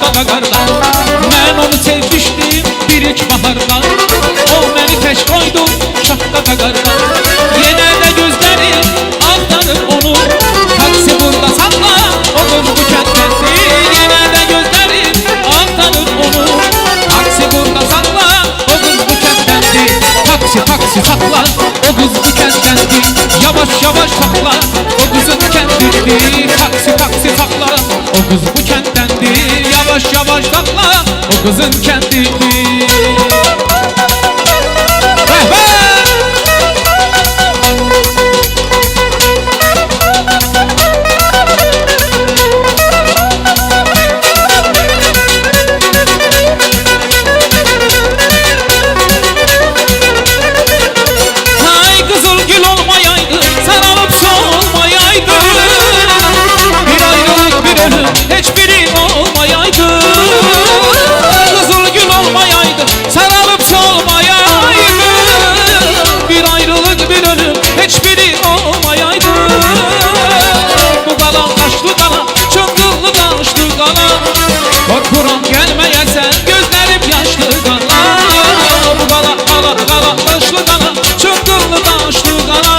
şapkada qarda. Mən onu sevmişdim bir ilk baharda. O məni tək qoydu şapkada qarda. Yenə də gözlərim axtarır onu. Taksi burada sakla, o qız bu kənddəndir. Yenə də gözlərim axtarır onu. Taksi burada sakla, o qız bu kənddəndir. Taksi, taksi sakla, o qız bu kənddəndir. Yavaş yavaş sakla, o qızın kəndidir. Taksi, taksi sakla, o qız bu kənddəndir. Yavaş yavaş sakla, o qızın kəndidir. Korkuram gelmeyesen gözlerim yaşlı qana. Bu qala qala qala daşlı qana, çıngıllı daşlı qana.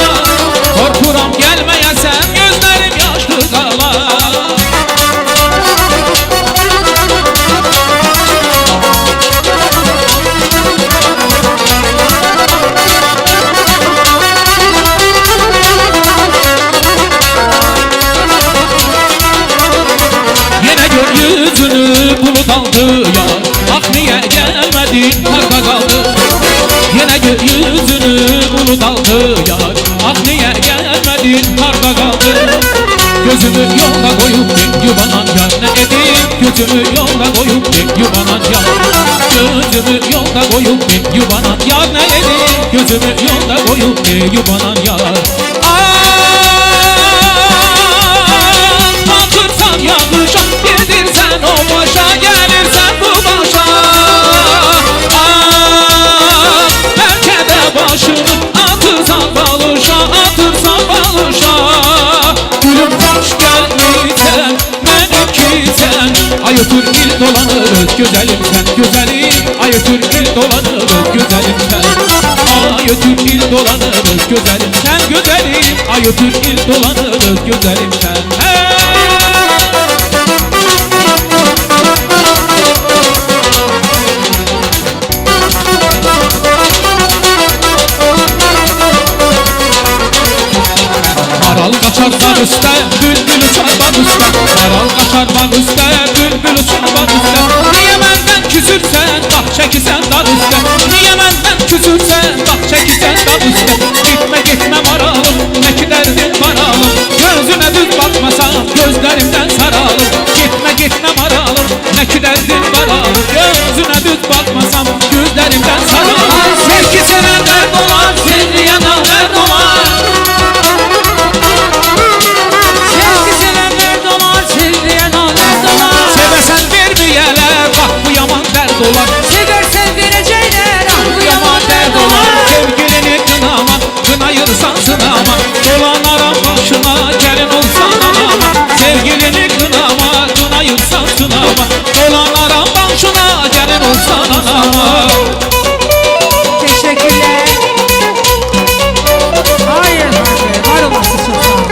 Korkuram gelmeyesen gözlerim yaşlı qala. Yine gör yüzünü bulut aldı ya. Ah niye gelmedin arka kaldı. Yine gör yüzünü bulut aldı ya. Ah niye gelmedin arka kaldı. Gözümü yolda koyup bir yuvanan yar ne edeyim. Gözümü yolda koyup bir yuvanan yar. Gözümü yolda koyup bir yuvanan yar ne edeyim. Gözümü yolda koyup bir yuvanan yar. Atırsan yanlışa, yedirsen o başa, gelirsen bu başa. Belki de başını atırsan balışa, atırsan balışa. Gülüm hoş gelmişsen, benimkisen. Ay ötür il dolanırız güzelim sen, güzelim. Ay ötür il dolanırız güzelim sen. Ay ötür il dolanırız güzelim sen, güzelim. Ay ötür il dolanırız güzelim sen. Maral kaçar dağ üstte, bülbül uçar dağ üstte. Maral kaçar dağ üstte, bülbül uçar dağ üstte. Niye benden küsürsen, bak çekisen dağ üstte. Niye benden küsürsen, bak çekisen dağ üstte. Gitme gitme maralım, ne ki derdin maralım. Gözüne düz bakmasam, gözlerimden saralım. Gitme gitme maralım, ne ki derdin maralım. Gözüne düz bakmasam, gözlerimden saralım. Sevgi sevenler dolar, sevdiyenler dolar. Sevesen vermeyeler, bak bu yaman dert olar. Seversen verecekler, ah bu yaman dert olar. Sevgilini kınama, kınayırsan sınama. Dolanaram başına, gelin olsan anama. Sevgilini kınama, kınayırsan sınama. Dolanaram başına, gelin olsan anama. Teşekkürler. Hayır, var olasın sultan.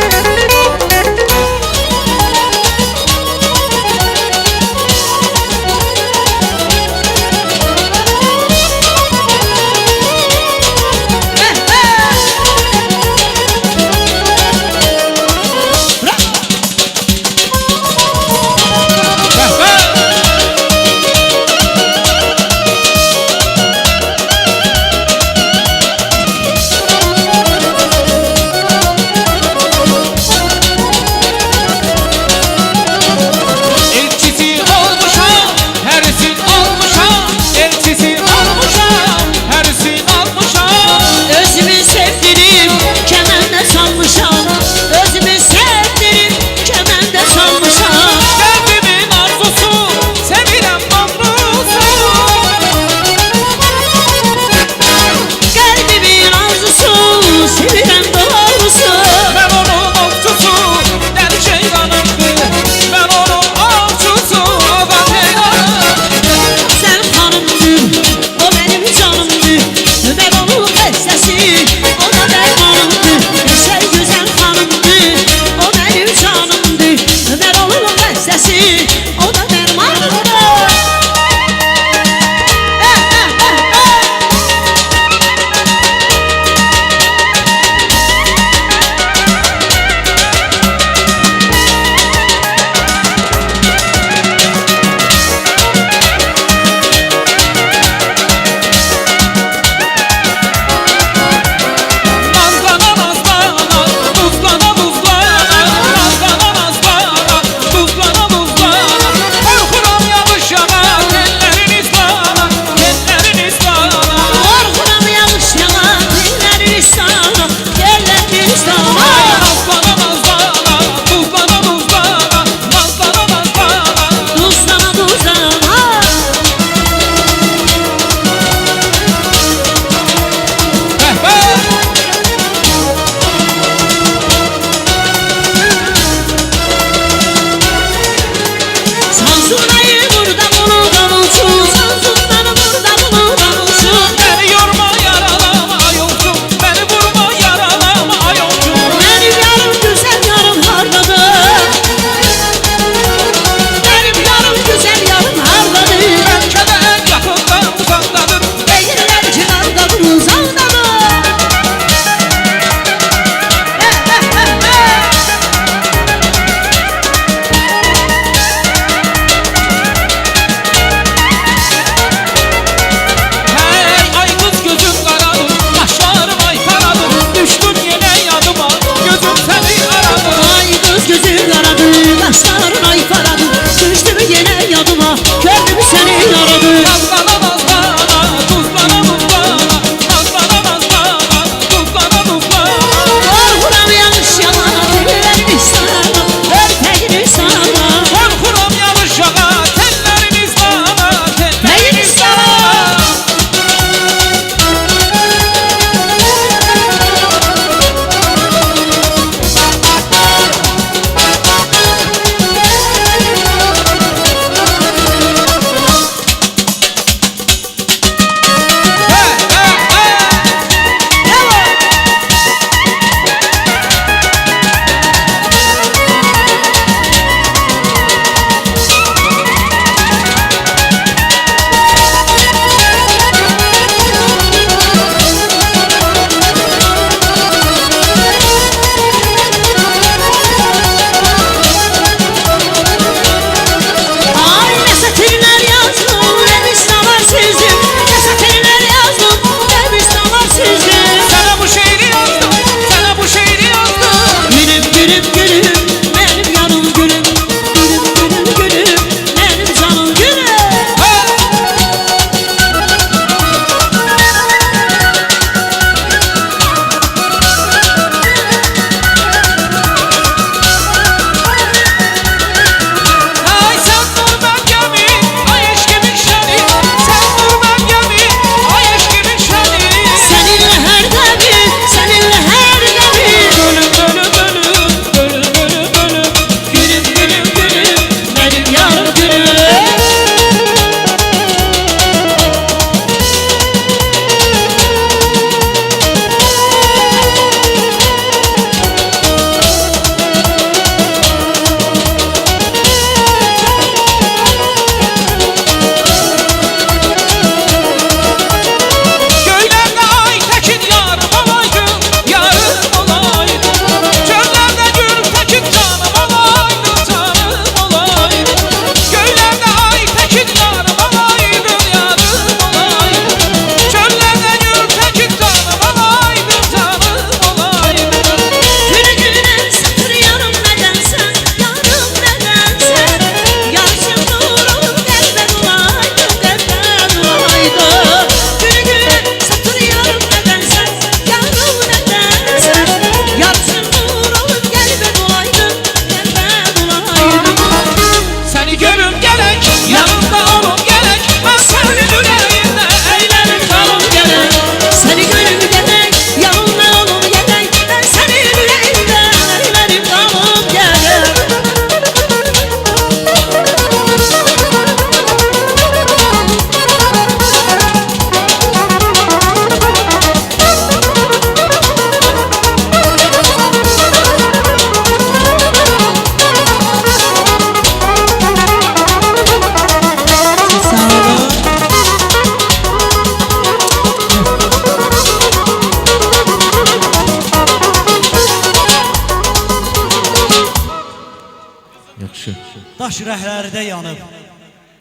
Kürəklərdə yanıb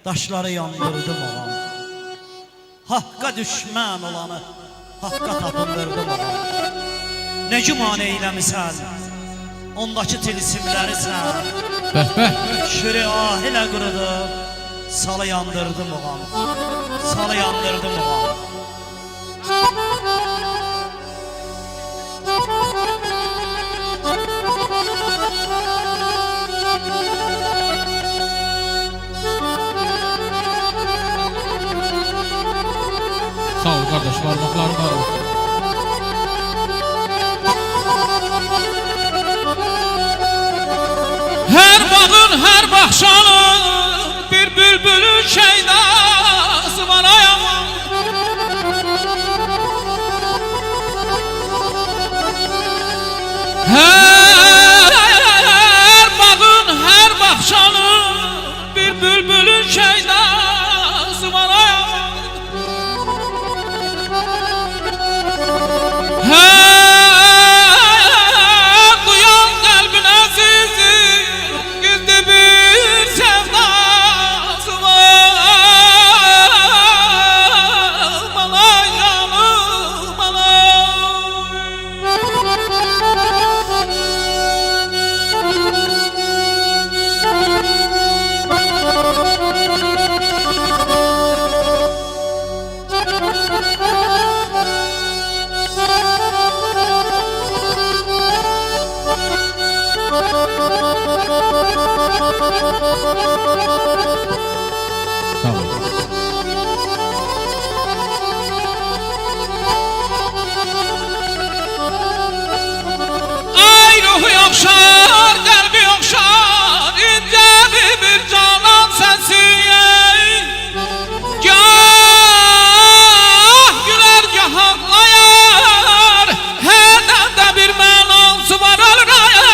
daşları yandırdım ağam. Haqqa düşmən olanı haqqa tapındırdım ağam. Ne güman eyləmisən, ondakı tilsimləri sən. Bəh. Şüri ahilə qırıdım, salı yandırdım ağam. Salı yandırdım ağam. Sağ ol kardeş, parmakların var olsun. Her bağın, her bahçanın bir bülbülün şeydası var ayağım. Her bağın, her bahçanın bir bülbülün şeydası var ayağım. Duyan kalbin azizi gizli bir sevdası var. Malay canım malay. Sağ ol. Ay ruhu yokşar, kalbi yokşar, ince bir canan sesi. Gah güler gah ağlayar, her demde bir melansı var ölür ayağım.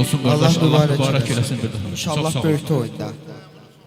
olsun qardaş. Allah mübarək eləsin bir daha. Çox İnşallah sağ ol. böyük oyunda.